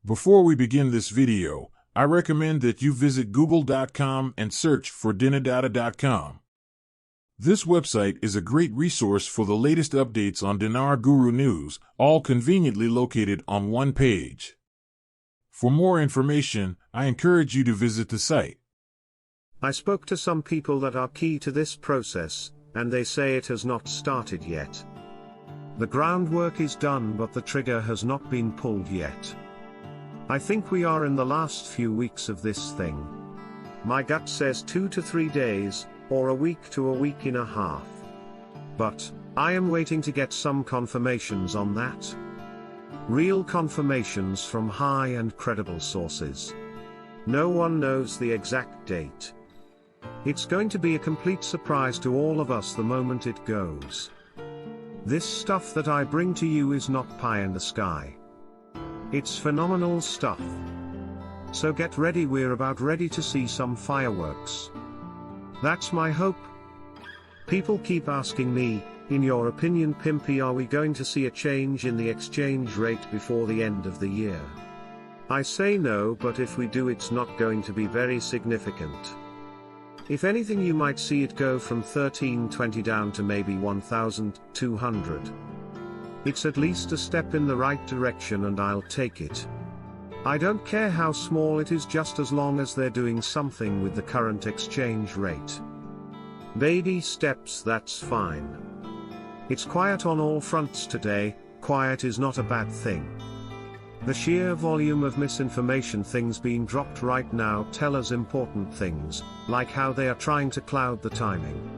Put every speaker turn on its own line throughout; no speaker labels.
Before we begin this video, I recommend that you visit google.com and search for dinardata.com. This website is a great resource for the latest updates on Dinar Guru news, all conveniently located on one page. For more information, I encourage you to visit the site.
I spoke to some people that are key to this process, and they say it has not started yet. The groundwork is done, but the trigger has not been pulled yet. I think we are in the last few weeks of this thing. My gut says 2 to 3 days, or a week to a week and a half. But I am waiting to get some confirmations on that. Real confirmations from high and credible sources. No one knows the exact date. It's going to be a complete surprise to all of us the moment it goes. This stuff that I bring to you is not pie in the sky. It's phenomenal stuff. So get ready, we're about ready to see some fireworks. That's my hope. People keep asking me, in your opinion, Pimpy, are we going to see a change in the exchange rate before the end of the year? I say no, but if we do, it's not going to be very significant. If anything, you might see it go from 1320 down to maybe 1200. It's at least a step in the right direction, and I'll take it. I don't care how small it is, just as long as they're doing something with the current exchange rate. Baby steps, that's fine. It's quiet on all fronts today. Quiet is not a bad thing. The sheer volume of misinformation things being dropped right now tell us important things, like how they are trying to cloud the timing.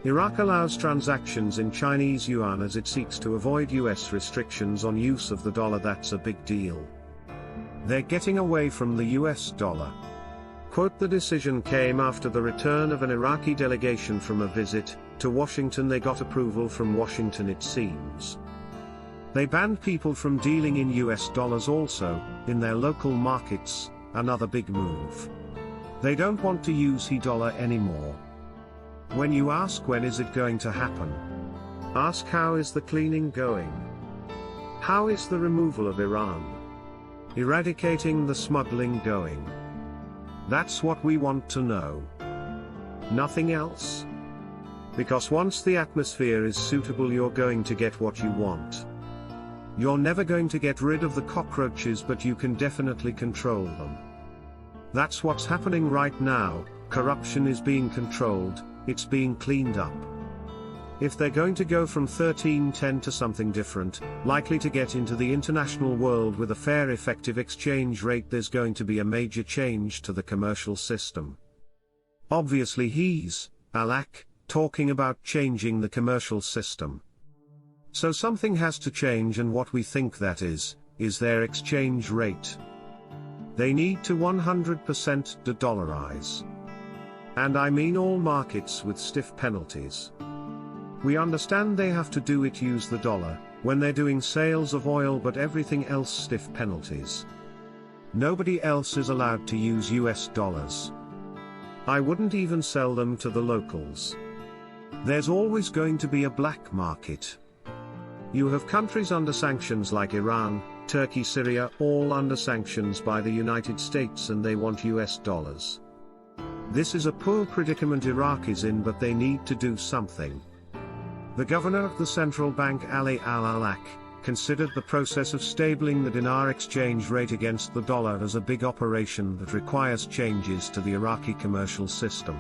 Iraq allows transactions in Chinese yuan as it seeks to avoid US restrictions on use of the dollar. That's a big deal. They're getting away from the US dollar. Quote, the decision came after the return of an Iraqi delegation from a visit to Washington. They got approval from Washington, it seems. They banned people from dealing in US dollars also, in their local markets, another big move. They don't want to use the dollar anymore. When you ask when is it going to happen, ask how is the cleaning going? How is the removal of Iran, eradicating the smuggling going? That's what we want to know. Nothing else. Because once the atmosphere is suitable, you're going to get what you want. You're never going to get rid of the cockroaches, but you can definitely control them. That's what's happening right now. Corruption is being controlled, it's being cleaned up. If they're going to go from 1310 to something different, likely to get into the international world with a fair effective exchange rate, there's going to be a major change to the commercial system. Obviously he's, Alak, talking about changing the commercial system. So something has to change, and what we think that is their exchange rate. They need to 100% de-dollarize. And I mean all markets with stiff penalties. We understand they have to do it, use the dollar, when they're doing sales of oil, but everything else stiff penalties. Nobody else is allowed to use US dollars. I wouldn't even sell them to the locals. There's always going to be a black market. You have countries under sanctions like Iran, Turkey, Syria, all under sanctions by the United States, and they want US dollars. This is a poor predicament Iraq is in, but they need to do something. The governor of the central bank, Ali al-Alak, considered the process of stabling the dinar exchange rate against the dollar as a big operation that requires changes to the Iraqi commercial system.